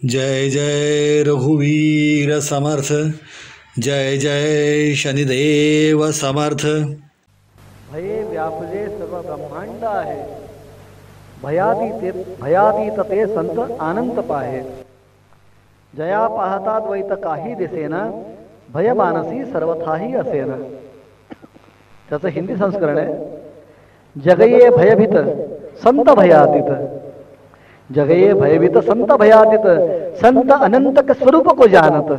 जय जय रघुवीर समर्थ, जय जय शनिदेव समर्थ. भये व्यापले सर्व ब्रह्मांड आहे, भयातीत ते संत आनंद पाहे. जया पाहता द्वैत काही दिसेना, भय मानसी सर्वथाही असेना. त्याचं हिंदी संस्करण आहे, जगये भयभीत संत भयातीत, जगये भयभीत संत भयातीत, संत अनंत के स्वरूप को जानत.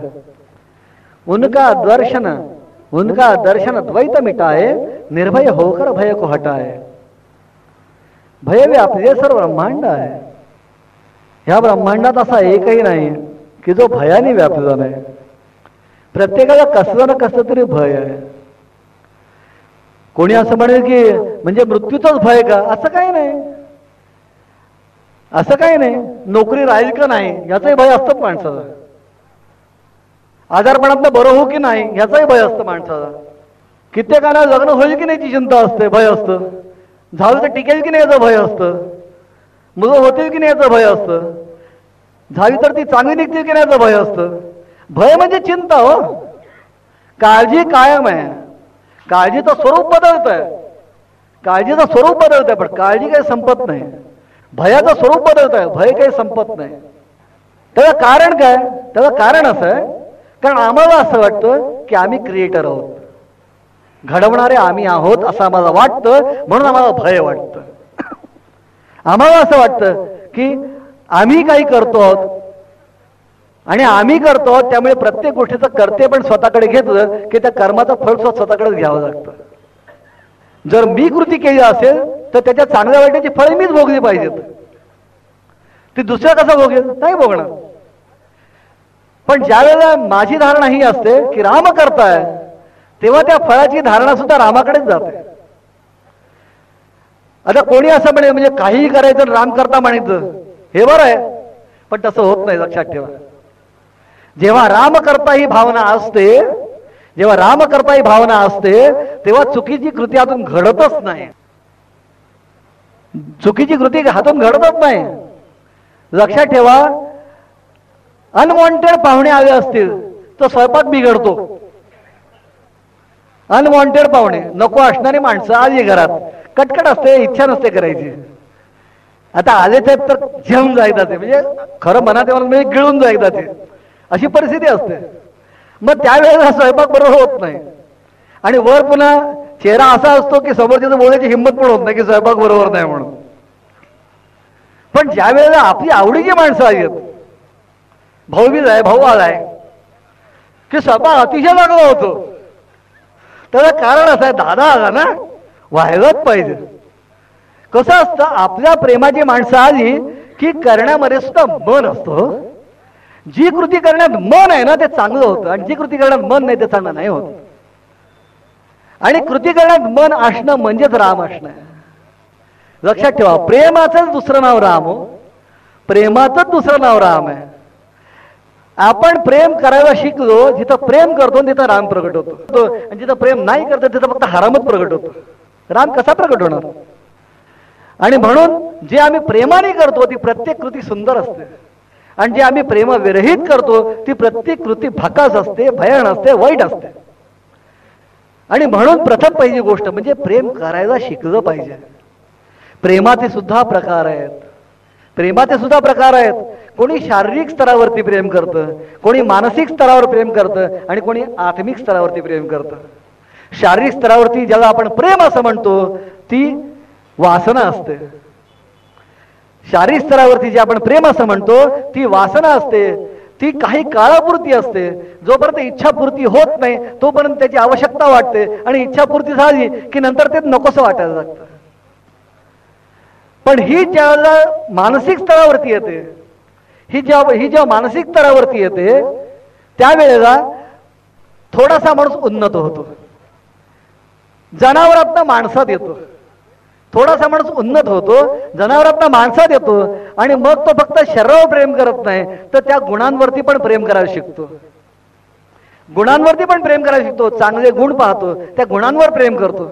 उनका दर्शन द्वैत मिटाए, निर्भय होकर भय को हटाए. भय व्यापले सर्व ब्रह्मांड आहे. ह्या ब्रह्मांडात असा एकही नाही की जो भयाने व्यापला नाही. प्रत्येकाला कसलं ना कसलं तरी भय आहे. कोणी असं म्हणेल की म्हणजे मृत्यूचंच भय का, असं काही नाही. असं काही नाही. नोकरी राहील का नाही याचंही भय असतं माणसाला. आजारपणातनं बरं होऊ की नाही याचाही भय असतं माणसाला. कित्येकाला लग्न होईल की नाही ची चिंता असते, भय असतं. झालं तर टिकेल की नाही याचं भय असतं. मुलं होतील की नाही याचं भय असतं. झाली तर ती चांगली निघतील की नाही याचं भय असतं. भय म्हणजे चिंता हो. काळजी कायम आहे. काळजीचं स्वरूप बदलत आहे. काळजीचं स्वरूप बदलत आहे, पण काळजी काही संपत नाही. भयाचं स्वरूप बदलत आहे, भय काही संपत नाही. त्याला कारण काय? त्याला कारण असं आहे, कारण आम्हाला असं वाटतं की आम्ही क्रिएटर आहोत, घडवणारे आम्ही आहोत असं आम्हाला वाटतं, म्हणून आम्हाला भय वाटतं. आम्हाला असं वाटतं की आम्ही काही करतो आहोत आणि आम्ही करतो आहोत, त्यामुळे प्रत्येक गोष्टीचं करते पण स्वतःकडे घेतलं की त्या कर्माचं फळ स्वतःकडेच घ्यावं लागतं. जर मी कृती केली असेल तर त्याच्या चांगल्या वाईटाची फळे मीच भोगली पाहिजेत. ती दुसऱ्या कसं भोगेल? नाही भोगणार. पण ज्या वेळेला माझी धारणा ही असते की राम करताय, तेव्हा त्या फळाची धारणा सुद्धा रामाकडेच जाते. आता कोणी असं म्हणे म्हणजे काहीही करायचं राम करता म्हणायचं, हे बरं आहे, पण तसं होत नाही. लक्षात ठेवा, जेव्हा राम करता ही भावना असते, जेव्हा राम करता ही भावना असते, तेव्हा चुकीची कृती हातून घडतच नाही. चुकीची कृती हातून घडतच नाही. लक्षात ठेवा, अनवॉन्टेड पाहुणे आले असतील तर स्वयंपाक बिघडतो. अनवॉन्टेड पाहुणे, नको असणारी माणसं आली घरात, कटकट असते, इच्छा नसते करायची. आता आले साहेब तर जेवून जायचं ते, म्हणजे खरं मनात म्हणजे गिळून जायचं ते, अशी परिस्थिती असते. मग त्यावेळेला स्वयंपाक बरोबर होत नाही. आणि वर पुन्हा चेहरा असा असतो की समोरच्याचं बोलायची हिंमत पण होत नाही की स्वयंपाक बरोबर नाही म्हणून. पण ज्या वेळेला आपली आवडीची माणसं आहेत, भाऊबीज आहे, भाऊ आलाय, की स्वयंपाक अतिशय चांगला होतो. त्याला कारण असं आहे, दादा आला ना, व्हायलाच पाहिजे. कसं असतं, आपल्या प्रेमाची माणसं आली की करण्यामध्ये सुद्धा मन असतो. जी कृती करण्यात मन आहे ना ते चांगलं होतं, आणि जी कृती करण्यात मन नाही ते चांगलं नाही होत. आणि कृती करण्यात मन असणं म्हणजेच राम असणं. लक्षात ठेवा, प्रेमाचंच दुसरं नाव राम हो. प्रेमाचंच दुसरं नाव राम आहे. आपण प्रेम करायला शिकलो, जिथं प्रेम करतो तिथं राम प्रगट होतो, आणि जिथं प्रेम नाही करतो तिथं फक्त हरामच प्रगट होतो. राम कसा प्रगट होणार? आणि म्हणून जे आम्ही प्रेमाने करतो ती प्रत्येक कृती सुंदर असते, आणि जे आम्ही प्रेमविरहित करतो ती प्रत्येक कृती भकास असते, भयान असते, वाईट असते. आणि म्हणून प्रथम पहिली गोष्ट म्हणजे प्रेम करायला शिकलं पाहिजे. प्रेमाचे सुद्धा प्रकार आहेत. प्रेमाचे सुद्धा प्रकार आहेत. कोणी शारीरिक स्तरावरती प्रेम करतं, कोणी मानसिक स्तरावर प्रेम करतं, आणि कोणी आत्मिक स्तरावरती प्रेम करतं. शारीरिक स्तरावरती ज्याला आपण प्रेम असं म्हणतो ती वासना असते. शारीरिक स्तरावरती जे आपण प्रेम असं म्हणतो ती वासना असते. ती काही काळापुरती असते. जोपर्यंत इच्छापूर्ती होत नाही तोपर्यंत त्याची आवश्यकता वाटते, आणि इच्छापूर्ती झाली की नंतर ते नकोसं वाटायला लागतं. पण ही ज्याला मानसिक स्तरावरती येते, ही जेव्हा मानसिक स्तरावरती येते त्यावेळेला थोडासा माणूस उन्नत होतो. जनावरातनं माणसात येतो. थोडासा माणूस उन्नत होतो, जनावरातनं माणसात येतो, आणि मग तो फक्त शरीरावर प्रेम करत नाही तर त्या गुणांवरती पण प्रेम करायला शिकतो. गुणांवरती पण प्रेम करायला शिकतो. चांगले गुण पाहतो, त्या गुणांवर प्रेम करतो.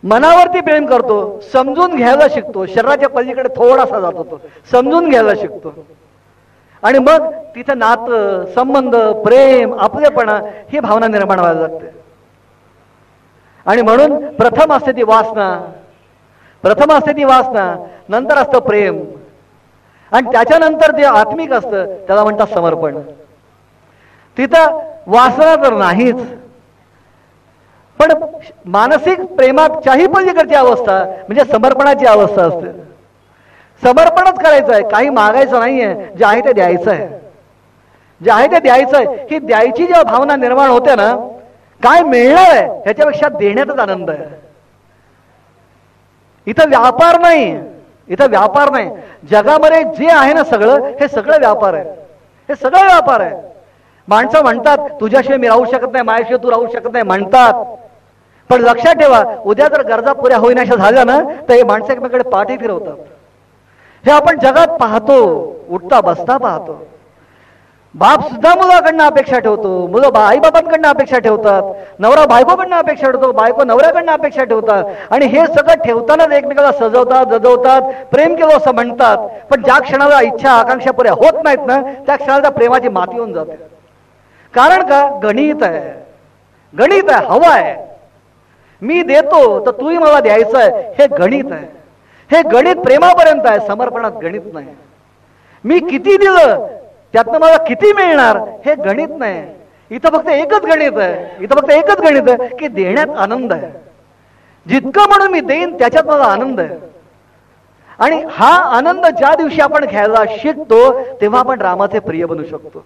मनावरती प्रेम करतो, समजून घ्यायला शिकतो. शरीराच्या पलीकडे थोडासा जातो, तो समजून घ्यायला शिकतो. आणि मग तिथं नातं, संबंध, प्रेम, आपलेपणा ही भावना निर्माण व्हायला लागते. आणि म्हणून प्रथम असते ती वासना, प्रथम असते ती वासना, नंतर असतं प्रेम, आणि त्याच्यानंतर जे आत्मिक असतं त्याला म्हणतात समर्पण. तिथं वासना तर नाहीच, पण मानसिक प्रेमाच्याही पलीकडची अवस्था म्हणजे समर्पणाची अवस्था असते. समर्पणच करायचं आहे, काही मागायचं नाहीये, जे आहे ते द्यायचं आहे, जे आहे ते द्यायचं आहे. ही द्यायची जेव्हा भावना निर्माण होते ना, काय मिळणार आहे ह्याच्यापेक्षा देण्यातच आनंद आहे. इथं व्यापार नाही, इथं व्यापार नाही. जगामध्ये जे आहे ना सगळं, हे सगळं व्यापार आहे, हे सगळं व्यापार आहे. माणसं म्हणतात तुझ्याशिवाय मी राहू शकत नाही, माझ्याशिवाय तू राहू शकत नाही म्हणतात, पण लक्षात ठेवा उद्या जर गरजा पुऱ्या होईनाशा झाल्या ना तर हे माणसं एकमेकडे पाठी फिरवतात. हे आपण जगात पाहतो, उठता बसता पाहतो. बाप सुद्धा मुलाकडनं अपेक्षा ठेवतो, मुलं आई बाबांकडनं अपेक्षा ठेवतात, नवरा बायकोकडनं अपेक्षा ठेवतो, बायको नवऱ्याकडनं अपेक्षा ठेवतात. आणि हे सगळं ठेवतानाच एकमेकाला सजवतात, जजवतात, प्रेम केलं असं म्हणतात. पण ज्या क्षणाला इच्छा आकांक्षा पुऱ्या होत नाहीत ना त्या क्षणाला प्रेमाची माती होऊन जाते. कारण का? गणित आहे, गणित आहे, हवा आहे. मी देतो तर तूही मला द्यायचं आहे, हे गणित आहे. हे गणित प्रेमापर्यंत आहे, समर्पणात गणित नाही. मी किती दिलं त्यातनं मला किती मिळणार हे गणित नाही. इथं फक्त एकच गणित आहे, इथं फक्त एकच गणित आहे की देण्यात आनंद आहे. जितकं म्हणून मी देईन त्याच्यात मला आनंद आहे. आणि हा आनंद ज्या दिवशी आपण घ्यायला शिकतो तेव्हा आपण रामाचे प्रिय बनू शकतो.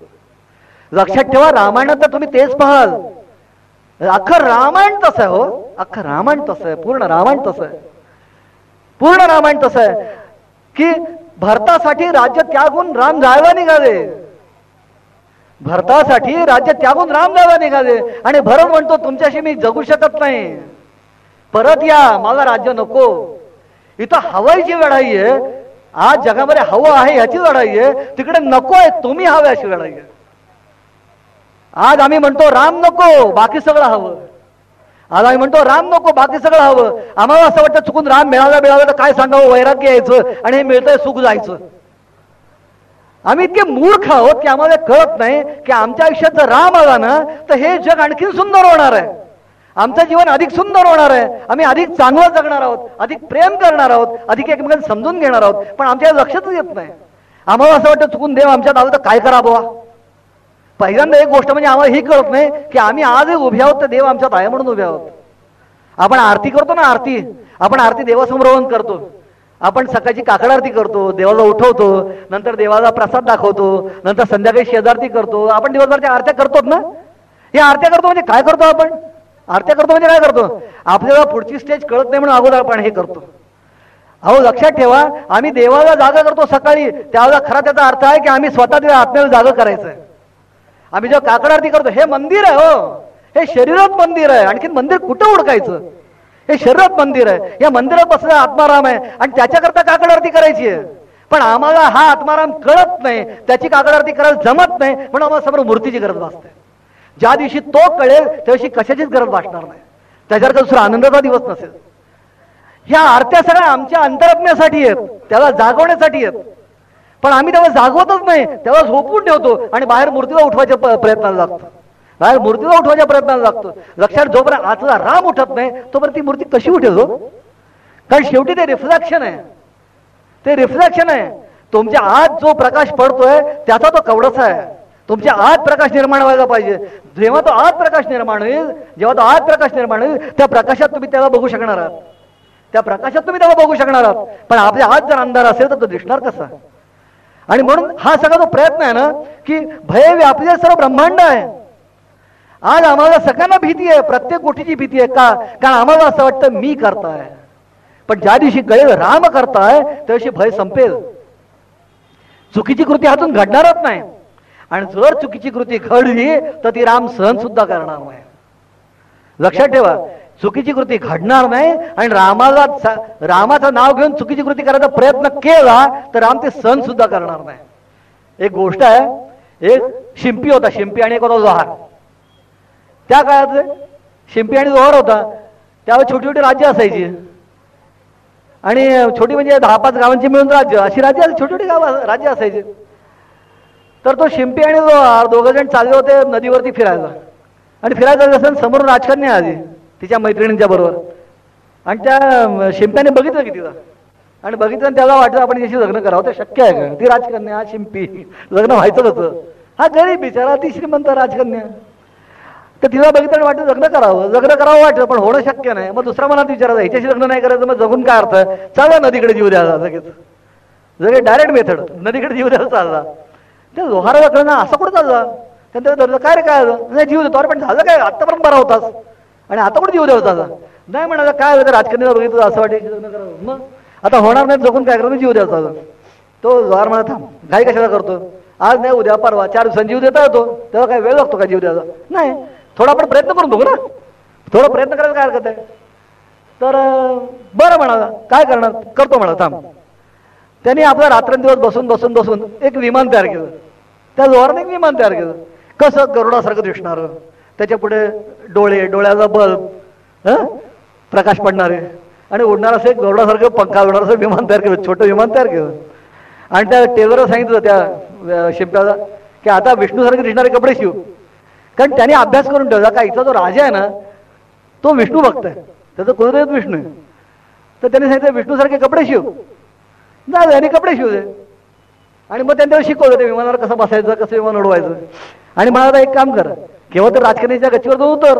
लक्षात ठेवा, रामायणात तर तुम्ही तेच पाहाल, अख्खं रामायण तसं आहे. हो, अख्खं रामायण तसं आहे, पूर्ण रामायण तसं आहे, पूर्ण रामायण तसं आहे की भरतासाठी राज्य त्यागून राम जायला निघाले, भरतासाठी राज्य त्यागून राम जायला निघाले. आणि भरत म्हणतो तुमच्याशी मी जगू शकत नाही, परत या, मला राज्य नको. इथं हवाईची लढाई आहे, आज जगामध्ये हवं आहे ह्याची लढाई आहे, तिकडे नको आहे तुम्ही हवे अशी लढाई आहे. आज आम्ही म्हणतो राम नको बाकी सगळं हवं, आज आम्ही म्हणतो राम नको बाकी सगळं हवं. आम्हाला असं वाटतं चुकून राम मिळाला तर काय सांगावं, वैराग्य यायचं आणि हे मिळतंय सुख जायचं. आम्ही इतके मूर्ख आहोत की आम्हाला कळत नाही की आमच्या आयुष्यात जर राम आला ना तर हे जग आणखी सुंदर होणार आहे, आमचं जीवन अधिक सुंदर होणार आहे, आम्ही अधिक चांगलं जगणार आहोत, अधिक प्रेम करणार आहोत, अधिक एकमेकांना समजून घेणार आहोत. पण आमच्या लक्षातच येत नाही. आम्हाला असं वाटतं चुकून देव आमच्यात आलं तर काय करावं. पहिल्यांदा एक गोष्ट म्हणजे आम्हाला ही कळत नाही की आम्ही आजही उभे आहोत तर देव आमच्यात आहे म्हणून उभे आहोत. आपण आरती करतो ना, आपण आरती देवासमोर करतो. आपण सकाळची काकड आरती करतो, देवाला उठवतो, नंतर देवाला प्रसाद दाखवतो, नंतर संध्याकाळी शेजारती करतो. आपण दिवसभरच्या आरत्या करतोच ना. या आरत्या करतो म्हणजे काय करतो आपण? आरत्या करतो म्हणजे काय करतो? आपल्याला पुढची स्टेज कळत नाही म्हणून अगोदर आपण हे करतो. अहो लक्षात ठेवा, आम्ही देवाला जागा करतो सकाळी, त्यावेळेला खरा त्याचा अर्थ आहे की आम्ही स्वतः आत्म्याला जागा करायचं आहे. आम्ही जेव्हा काकड आरती करतो हे मंदिर आहे, हो हे शरीरात मंदिर आहे. आणखी मंदिर कुठं ओळखायचं? हे शरीरात मंदिर आहे, या मंदिरात बसलेला आत्माराम आहे आणि त्याच्याकरता काकड आरती करायची आहे. पण आम्हाला हा आत्माराम कळत नाही, त्याची काकड आरती करायला जमत नाही, म्हणून आम्हाला समोर मूर्तीची गरज भासते. ज्या दिवशी तो कळेल त्या दिवशी कशाचीच गरज भासणार नाही, त्याच्यावर दुसरा आनंदाचा दिवस नसेल. ह्या आरत्या सगळ्या आमच्या अंतरात्म्यासाठी आहेत, त्याला जागवण्यासाठी आहेत. पण आम्ही तेव्हा जागवतच नाही, तेव्हा झोपून ठेवतो आणि बाहेर मूर्तीला उठवायच्या प्रयत्नाला लागतो, बाहेर मूर्तीला उठवायच्या प्रयत्नाला लागतो. लक्षात जोपर्यंत आतला राम उठत नाही तोपर्यंत ती मूर्ती कशी उठेल हो? कारण शेवटी ते रिफ्लेक्शन आहे, ते रिफ्लेक्शन आहे. तुमच्या आत जो प्रकाश पडतोय त्याचा तो कवडसा आहे. तुमच्या आत प्रकाश निर्माण व्हायला पाहिजे. जेव्हा तो आत प्रकाश निर्माण होईल, जेव्हा तो आत प्रकाश निर्माण होईल त्या प्रकाशात तुम्ही त्याला बघू शकणार आहात, त्या प्रकाशात तुम्ही त्याला बघू शकणार आहात. पण आपल्या आत जर अंधार असेल तर तो दिसणार कसा? आणि म्हणून हा सगळा तो प्रयत्न आहे ना की भय व्यापलेलं सर्व ब्रह्मांड आहे. आज आम्हाला सगळ्यांना भीती आहे, प्रत्येक गोष्टीची भीती आहे. का? कारण आम्हाला असं वाटतं मी करताय, पण ज्या दिवशी कळेल राम करताय त्या दिवशी भय संपेल. चुकीची कृती हातून घडणारच नाही, आणि जर चुकीची कृती घडली तर ती राम सहन सुद्धा करणार नाही. लक्षात ठेवा, चुकीची कृती घडणार नाही आणि रामाचं नाव घेऊन चुकीची कृती करायचा प्रयत्न केला तर राम ते सहन सुद्धा करणार नाही. एक गोष्ट आहे, एक शिंपी होता, शिंपी आणि एक होता लोहार. त्या काळात शिंपी आणि लोहार होता, त्यावेळी छोटी छोटी राज्य असायची आणि छोटी म्हणजे 10-5 गावांची मिळून राज्य, अशी राज्य छोटी छोटी गाव राज्य असायची. तर तो शिंपी आणि जोहार दोघं जण चालले होते नदीवरती फिरायला, आणि फिरायला असं समोर राजकन्या आली तिच्या मैत्रिणींच्या बरोबर, आणि त्या शिंप्याने बघितलं की तिला, आणि बघितलं आणि त्याला वाटलं आपण याशी लग्न करावं. ते शक्य आहे का? ती राजकन्या, शिंपी, लग्न व्हायचं होतं. हा गरीब बिचारा, ती श्रीमंत राजकन्या. तर तिला बघितलं आणि वाटलं लग्न करावं वाटलं, पण होणं शक्य नाही. मग दुसरा मनात विचारायचा, ह्याच्याशी लग्न नाही करायचं मग जगून काय अर्थ? चालला नदीकडे जीव द्यायला, लगेच डायरेक्ट मेथड, नदीकडे जीव द्यायला चालला. त्या लोहाराला कळलं ना असं कुठं चालला. त्यांना धरलं, काय रे काय झालं? नाही जीव देतो. अरे पण झालं काय, आत्तापर्यंत बरा होतास आणि आता कुठे जीव द्यायचा चालला? नाही म्हणाला, काय होतं राजकन्याला बघितलं असं वाटेल लग्न करावं, मग आता होणार नाही, जगून काय करावं, जीव द्यायचा. तो लोहार म्हणा, थांब घाई कशाला करतो, आज नाही उद्या परवा 4 दिवसांनी जीव देता येतो, तेव्हा काय वेळ लागतो का जीव द्यायचा? नाही, थोडा आपण प्रयत्न करून बघू ना, थोडा प्रयत्न करायला काय हरकत आहे. तर बरं म्हणाला, काय करणार, करतो म्हणा, थांब. त्यांनी आपला रात्रंदिवस बसून एक विमान तयार केलं. त्या लोहारने एक विमान तयार केलं, कसं गरुडासारखं दिसणार, त्याच्या पुढे डोळ्याचा बल्ब, प्रकाश पडणारे, आणि उडणार असं गरुडासारखं पंखा उडणार असं विमान तयार केलं, छोटं विमान तयार केलं. आणि त्या टेलरला सांगितलं त्या शिंप्याला की आता विष्णूसारखे दिसणारे कपडे शिव, कारण त्याने अभ्यास करून ठेवला का इथला जो राजा आहे ना तो विष्णू भक्त आहे, त्याचं कुलदैवत विष्णू आहे. तर त्याने सांगितलं विष्णूसारखे कपडे शिव, झालं आणि कपडे शिवले. आणि मग त्यांच्यावर शिकवलं ते विमानावर कसं बसायचं, कसं विमान उडवायचं. आणि मला एक काम कर, केव्हा तर राजकन्याच्या गच्चीवर जाऊ उतर,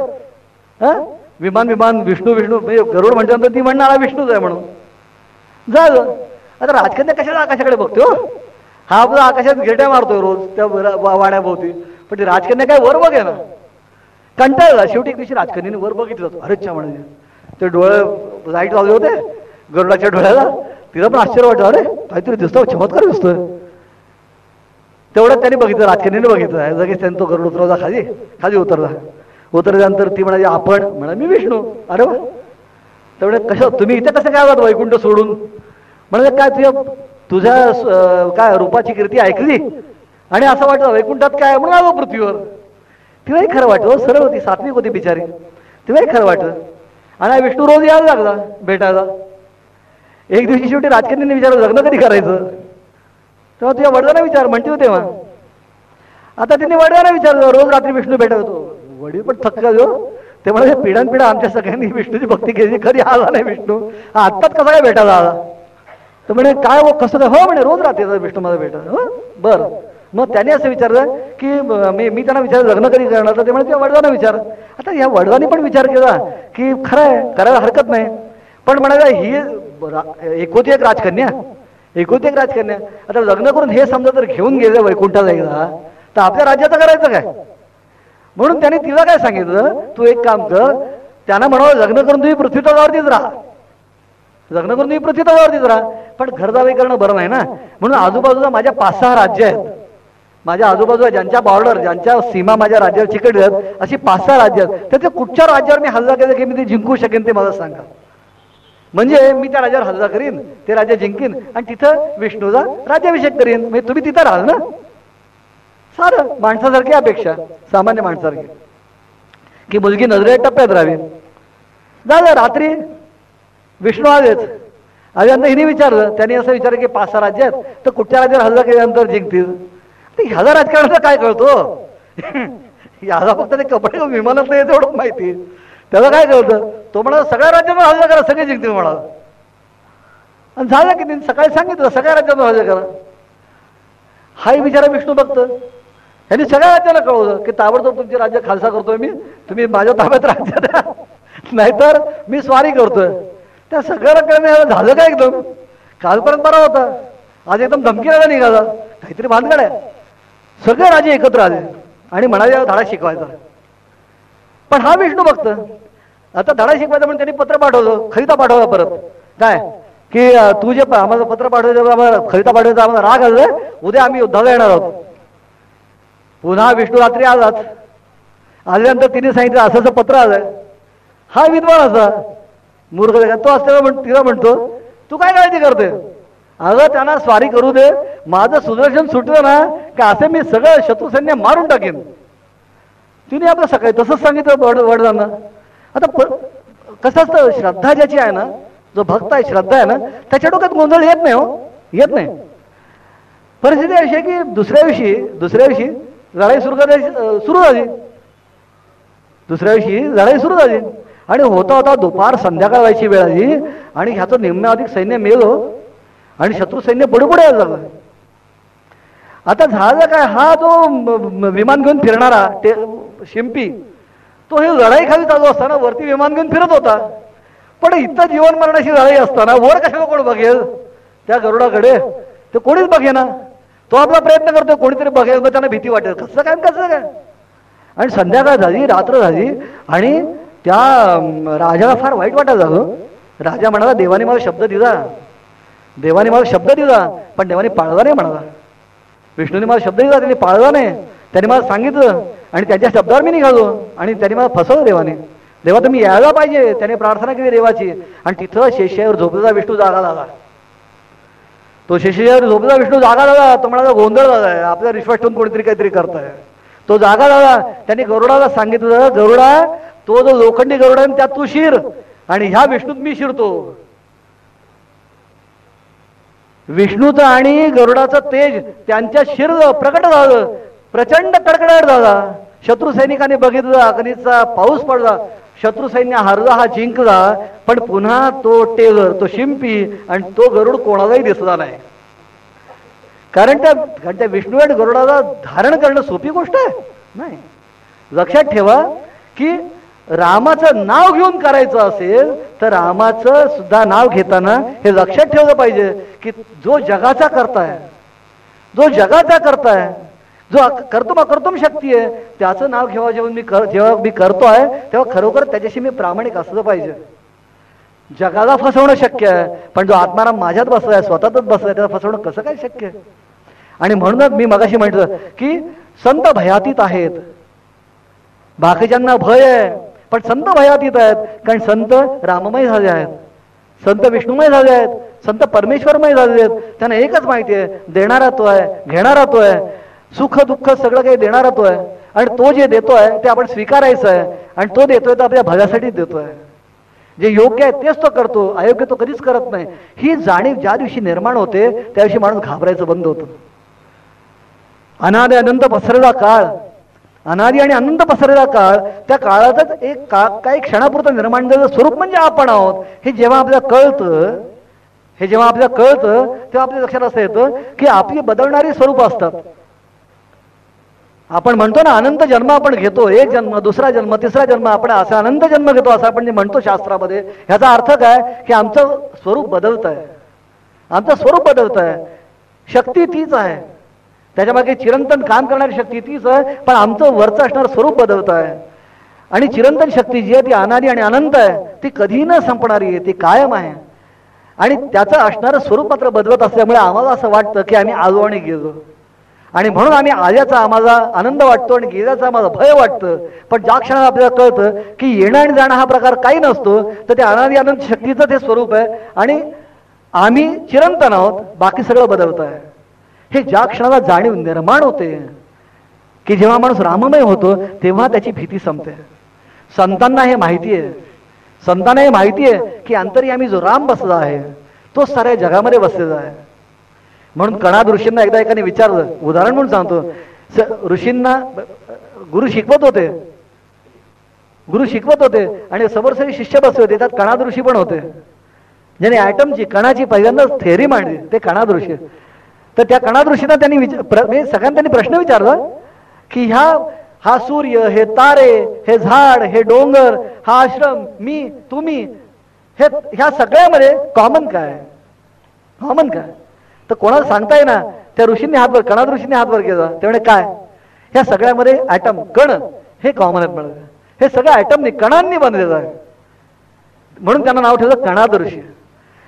विमान विष्णू म्हणजे गरुड म्हटल्यानंतर ती म्हणणार विष्णूच आहे म्हणून, झालं. आता राजकन्या कशाला आकाशाकडे बघतो, हा आपला आकाशात घेट्या मारतोय रोज त्या वाड्याभोवती, पण ती राजकन्या काय वर बघे ना, कंटाळला. शेवटी एक दिवशी राजकन्याने वर बघितलं होतं, अरेच्छा म्हणजे ते डोळे लाईट लावले होते गरुडाच्या डोळ्याला, तिला पण आश्चर्य वाटलं, अरे काहीतरी दिसतो, चमत्कार दिसतोय. तेवढं त्याने बघितलं, राजकन्याने बघितलं, लगेच त्याने तो गरुड उतरवला, खाली उतरल्यानंतर ती म्हणाली आपण, म्हणा मी विष्णू. अरे वा, तेवढे कसं तुम्ही इथे कसं काय आलात वैकुंठ सोडून? म्हणजे काय तुझ्या काय रूपाची कीर्ती ऐकली आणि असं वाटलं वैकुंठात काय म्हणून आलो पृथ्वीवर. तिलाही खरं वाटलं, सरळ होती, सात्विक होती बिचारी, तिलाही खरं वाटलं. आणि विष्णू रोज यायला लागला भेटायला. एक दिवशी शेवटी राजकन्याने विचारलं लग्न कधी करायचं, तेव्हा तुझ्या वडिलांना विचार म्हणते होते तेव्हा. आता तिने वडिलांना विचारलं, रोज रात्री विष्णू भेटत होतो. वडील पण थक्क झाले, ते म्हणाले पिढ्यानपिढ्या आमच्या सगळ्यांनी विष्णूची भक्ती केली, कधी आला नाही विष्णू, आत्ताच कसा काय भेटायला आला? तर म्हणे काय हो कसं काय? हो म्हणे रोज रात्री विष्णू मला भेटत. हो बरं. मग त्याने असं विचारलं की मी त्यांना विचारलं लग्न कधी करणार, तर ते म्हणजे वडिलांना विचार. आता या वडिलांनी पण विचार केला की खरं आहे, करायला हरकत नाही, पण म्हणाला ही एकोती एक राजकन्या. आता लग्न करून हे समजा जर घेऊन गेलं वैकुंठाला एकदा, तर आपल्या राज्याचं करायचं काय? म्हणून त्याने तिला काय सांगितलं, तू एक काम कर, त्यांना म्हणावं लग्न करून तुम्ही पृथ्वी तळावरतीच राहा, पण घरदावी करणं बरं नाही ना. म्हणून आजूबाजूला माझ्या 5-6 राज्य आहेत, माझ्या आजूबाजूला ज्यांच्या बॉर्डर, ज्यांच्या सीमा माझ्या राज्यावर चिकटल्या अशी 5-6 राज्य आहेत, त्याच्या कुठच्या राज्यावर मी हल्ला केला की मी ते जिंकू शकेन ते मला सांगा. म्हणजे मी त्या राज्यावर हल्ला करीन, ते राज्य जिंकीन आणि तिथं विष्णूचा राज्याभिषेक करीन. म्हणजे तुम्ही तिथं राहाल ना. सारं माणसासारखी अपेक्षा, सामान्य माणसासारखी, की मुलगी नजरेच्या टप्प्यात राहावी. झालं. रात्री विष्णू आल्यानंतर हिने विचारलं, त्यांनी असं विचारलं की 5-6 राज्य आहेत, तर कुठच्या राज्यावर हल्ला केल्यानंतर जिंकतील? ह्याला राजकारणाचा काय कळतो? ह्याला फक्त ते कपडे विमानात नाही तेवढं माहिती, त्याला काय कळतं? तो म्हणाला सगळ्या राज्यांवर हल्ला करा, सगळे जिंकतील म्हणाला. आणि झालं की त्यांनी सकाळी सांगितलं सगळ्या राज्यांवर हल्ला करा. हाही विचारा विष्णू भक्त, यांनी सगळ्या राज्याला कळवलं की ताबडतोब तुमचे राज्य खालसा करतोय मी, तुम्ही माझ्या ताब्यात राज्य द्या, नाहीतर मी स्वारी करतोय. त्या सगळ्याला कळण्याला झालं काय एकदम? कालपर्यंत बरा होता, आज एकदम धमकीला निघाला, काहीतरी भानगड आहे. सगळे राजे एकत्र आले आणि म्हणाले धडा शिकवायचा. पण हा विष्णू भक्त आता धडा शिकवायचा म्हणून त्यांनी पत्र पाठवलं, खरिता पाठवला परत, काय की तू जे आम्हाला पत्र पाठवायचं, आम्हाला खरिता पाठवायचा, आम्हाला राग आलाय, उद्या आम्ही युद्धाला येणार आहोत. पुन्हा विष्णू रात्री आलाच. आल्यानंतर तिने सांगितलं असं असं पत्र आलंय. हा विद्वान असा मूर्ख तो असल्यावर तिला म्हणतो तू काय काळजी करते, अगं त्यांना स्वारी करू दे, माझं सुदर्शन सुटलं ना का असे मी सगळं शत्रुसैन्य मारून टाकेन. तिने आपलं सकाळी तसंच सांगितलं वडिलांना. आता कसं असतं, श्रद्धा ज्याची आहे ना, जो भक्त आहे, श्रद्धा आहे ना, त्याच्या डोक्यात गोंधळ येत नाही, हो येत नाही. परिस्थिती अशी आहे की दुसऱ्या दिवशी लढाई सुरू झाली. दुसऱ्या दिवशी लढाई सुरू झाली आणि होता होता दुपार संध्याकाळ व्हायची वेळ आली आणि ह्याचं निम्म्या अधिक सैन्य मेलो आणि शत्रू सैन्य पुढे पुढे यायला लागलं. आता झालं काय, हा जो विमान घेऊन फिरणारा शिंपी तो हे लढाई खाली चालू असताना वरती विमान घेऊन फिरत होता. पण इथं जीवन मरणाची लढाई असताना वर कशाला कोण बघेल त्या गरुडाकडे? ते कोणीच बघेना. तो आपला प्रयत्न करतो, कोणीतरी बघेल, त्यांना भीती वाटेल, कसं काय. आणि संध्याकाळ झाली, रात्र झाली आणि त्या राजाला फार वाईट वाटायला झालं. राजा म्हणाला, देवाने मला शब्द दिला, पण देवाने पाळला नाही म्हणाला. विष्णूने मला शब्द दिला, त्यांनी पाळला नाही. त्यांनी मला सांगितलं आणि त्याच्या शब्दावर मी निघालो आणि त्यांनी मला फसवलं देवाने. देवा तुम्ही यायला पाहिजे. त्याने प्रार्थना केली देवाची आणि तिथं शेषावर झोपलेला विष्णू जागा झाला. तो शेषावर झोपलेला विष्णू जागा झाला. तो म्हणाला, गोंधळ झालाय, आपल्या रिश्वास ठेवून कोणीतरी काहीतरी करताय. तो जागा झाला. त्यांनी गरुडाला सांगितलं, गरुडा तो जो लोखंडी गरुड आहे त्यात तू शिर आणि ह्या विष्णूत मी शिरतो. विष्णूचं आणि गरुडाचं तेज त्यांच्या शिरलं, प्रकट झालं, प्रचंड कडकडाट झाला. शत्रू सैनिकांनी बघितलं, अग्नीचा पाऊस पडला. शत्रू सैन्य हरला, हा जिंकला. पण पुन्हा तो टेलर, तो शिंपी आणि तो गरुड कोणालाही दिसला नाही. कारण त्या विष्णू आणि गरुडाला धारण करणं सोपी गोष्ट आहे नाही. लक्षात ठेवा की रामाचं नाव घेऊन करायचं असेल तर रामाचं सुद्धा नाव घेताना हे लक्षात ठेवलं पाहिजे की जो जगाचा करताय, जो कर्तुम शक्ती आहे, त्याचं नाव घेवा. जेव्हा मी करतोय तेव्हा खरोखर त्याच्याशी मी प्रामाणिक असलं पाहिजे. जगाला फसवणं शक्य आहे, पण जो आत्माराम माझ्यात बसलाय, स्वतःच बसलाय, त्याला फसवणं कसं काय शक्य आहे? आणि म्हणूनच मी मगाशी म्हटलं की संत भयातीत आहेत. बाकीच्यांना भय आहे पण संत भयातीत आहेत, कारण संत राममय झाले आहेत, संत विष्णुमय झाले आहेत, संत परमेश्वरमय झाले आहेत. त्यांना एकच माहिती आहे, देणारा तो आहे, घेणारा तो आहे, सुख दुःख सगळं काही देणारा तो आहे. आणि तो जे देतोय ते आपण स्वीकारायचं आहे आणि तो देतोय तर आपल्या भल्यासाठीच देतोय. जे योग्य आहे तेच तो करतो, अयोग्य तो कधीच करत नाही. ही जाणीव ज्या दिवशी निर्माण होते त्या दिवशी माणूस घाबरायचं बंद होतं. अनादि अनंत पसरलेला काळ, अनादि आणि अनंत पसरलेला काळ, त्या काळातच एक काही क्षणापुरतं निर्माण झालेलं स्वरूप म्हणजे आपण आहोत. हे जेव्हा आपल्याला कळतं तेव्हा आपल्या लक्षात असं येतं की आपली बदलणारी स्वरूप असतात. आपण म्हणतो ना अनंत जन्म आपण घेतो, एक जन्म, दुसरा जन्म, तिसरा जन्म, आपण असा अनंत जन्म घेतो असं आपण जे म्हणतो शास्त्रामध्ये. ह्याचा अर्थ काय की आमचं स्वरूप बदलत आहे, शक्ती तीच आहे, त्याच्यामागे चिरंतन काम करणारी शक्ती तीच आहे, पण आमचं वरचं असणारं स्वरूप बदलत आहे. आणि चिरंतन शक्ती जी आहे ती अनादि आणि अनंत आहे, ती कधी न संपणारी आहे, ती कायम आहे. आणि त्याचं असणारं स्वरूप मात्र बदलत असल्यामुळे आम्हाला असं वाटतं की आम्ही आलो आणि गेलो, आणि म्हणून आम्ही आल्याचा आम्हाला आनंद वाटतो आणि गेल्याचा आम्हाला भय वाटतं. पण ज्या क्षणाला आपल्याला कळतं की येणं आणि जाणं हा प्रकार काही नसतो, तर ते अनादि अनंत शक्तीचं ते स्वरूप आहे आणि आम्ही चिरंतन आहोत, बाकी सगळं बदलत आहे. हे ज्या क्षणाला जाणीव निर्माण होते की जेव्हा माणूस राममय होतो तेव्हा त्याची भीती संपते. संतांना हे माहिती आहे की अंतर्यामी जो राम बसला आहे तो साऱ्या जगामध्ये बसलेला आहे. म्हणून कणाद ऋषींना एकदा एकाने विचारलं, उदाहरण म्हणून सांगतो, ऋषींना गुरु शिकवत होते आणि समोर सगळे शिष्य बसले होते, त्यात कणाद ऋषी पण होते, ज्याने ॲटमची कणाची पहिल्यांदाच थेअरी मांडली, ते कणाद ऋषी. तर त्या कणाद ऋषींना त्यांनी सगळ्यांनी प्रश्न विचारला की हा सूर्य, हे तारे, हे झाड, हे डोंगर, हा आश्रम, मी, तुम्ही, ह्या सगळ्यामध्ये कॉमन काय? तर कोणाला सांगता येईना. त्या ऋषींनी हातवर, कणाद ऋषींनी हातवर केला, त्यामुळे काय, ह्या सगळ्यामध्ये ॲटम, कण हे कॉमन आहेत म्हणून. हे सगळं ॲटमनी, कणांनी बनलेलं आहे, म्हणून त्यांना नाव ठेवलं कणाद ऋषी.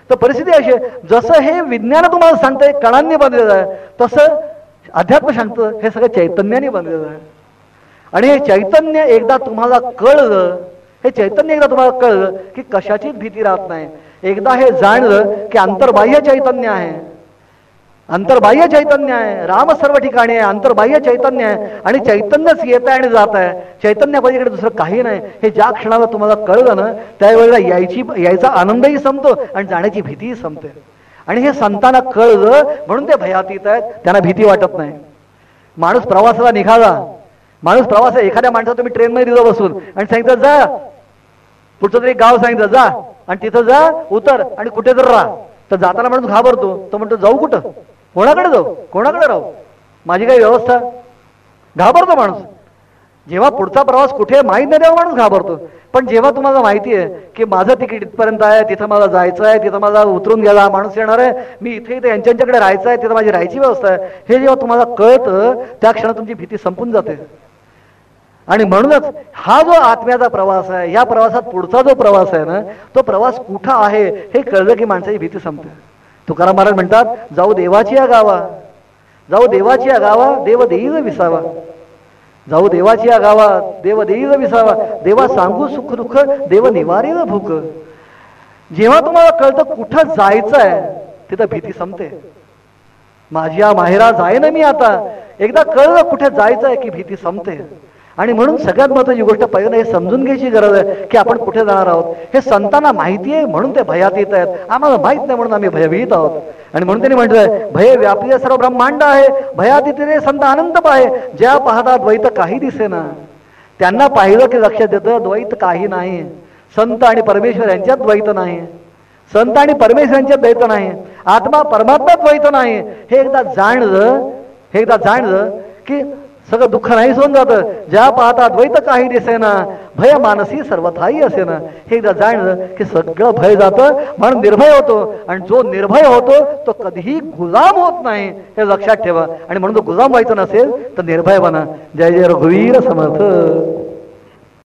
तर परिस्थिती अशी आहे, जसं हे विज्ञान तुम्हाला सांगतंय कणांनी बनलेलं आहे, तसं अध्यात्म सांगतं हे सगळं चैतन्याने बनलेलं आहे. आणि हे चैतन्य एकदा तुम्हाला कळलं की कशाचीच भीती राहत नाही. एकदा हे जाणलं की अंतर्बाह्य चैतन्य आहे, राम सर्व ठिकाणी आहे, अंतर्बाह्य चैतन्य आहे आणि चैतन्यच येत आहे आणि जात आहे, चैतन्यापलीकडे दुसरं काही नाही. हे ज्या क्षणाला तुम्हाला कळलं ना त्यावेळेला यायचा आनंदही संपतो आणि जाण्याची भीतीही संपते. आणि हे संतांना कळलं म्हणून ते भयातीत आहेत, त्यांना भीती वाटत नाही. माणूस प्रवासाला निघाला, माणूस प्रवास एखाद्या माणसाला तुम्ही ट्रेनमध्ये दिलं बसून आणि सांगितलं जा पुढचं तरी गाव सांगितलं जा आणि तिथं जा उतर आणि कुठे तर राहा, तर जाताना माणूस घाबरतो. तो म्हणतो जाऊ कुठं, कोणाकडे जाऊ, कोणाकडे राहू, माझी काही व्यवस्था, घाबरतो माणूस. जेव्हा पुढचा प्रवास कुठे माहीत नाही तेव्हा माणूस घाबरतो. पण जेव्हा तुम्हाला माहिती आहे की माझं तिकीट इथपर्यंत आहे, तिथं मला जायचं आहे, तिथं मला उतरून घ्यायला माणूस येणार आहे, मी इथे इथे यांच्याकडे राहायचं आहे, तिथं माझी राहायची व्यवस्था आहे, हे जेव्हा तुम्हाला कळतं त्या क्षणात तुमची भीती संपून जाते. आणि म्हणूनच हा जो आत्म्याचा प्रवास आहे, या प्रवासात पुढचा जो प्रवास आहे ना, तो प्रवास कुठं आहे हे कळलं की माणसाची भीती संपते. तुकाराम महाराज म्हणतात जाऊ देवाची या गावा, जाऊ देवाची या गावा, देव देईल विसावा, जाऊ देवाची या गावा, देव देईल विसावा, देवा सांगू सुख दुःख, देव निवारेल भूक. जेव्हा तुम्हाला कळतं कुठं जायचं आहे तिथं भीती संपते. माझ्या माहेरा जाय ना मी आता, एकदा कळलं कुठे जायचं आहे की भीती संपते. आणि म्हणून सगळ्यात महत्त्वाची गोष्ट पहिल्यांदा हे समजून घ्यायची गरज आहे की आपण कुठे जाणार आहोत. हे संतांना माहिती आहे म्हणून ते भयात येत आहेत, आम्हाला माहित नाही म्हणून आम्ही भयभीत आहोत. आणि म्हणून त्यांनी म्हटलंय भय व्यापले सर्व ब्रह्मांड आहे, भयात येते संत आनंद पाहे, ज्या पाहता द्वैत काही दिसेना. त्यांना पाहिलं की लक्षात येतं द्वैत काही नाही, संत आणि परमेश्वर यांच्यात द्वैत नाही, संत आणि परमेश्वर यांच्यात द्वैत नाही, आत्मा परमात्मा द्वैत नाही. हे एकदा जाणलं की सगळं दुःख नाही होऊन जातं. ज्या पाहता द्वैत काही दिसेना, भय मानसी सर्वथाही असेना. हे एकदा जाणलं की सगळं भय जातं, म्हणून निर्भय होतो. आणि जो निर्भय होतो तो कधीही गुलाम होत नाही, हे लक्षात ठेवा. आणि म्हणून तो गुलाम व्हायचं नसेल तर निर्भय बना. जय जय रघुवीर समर्थ.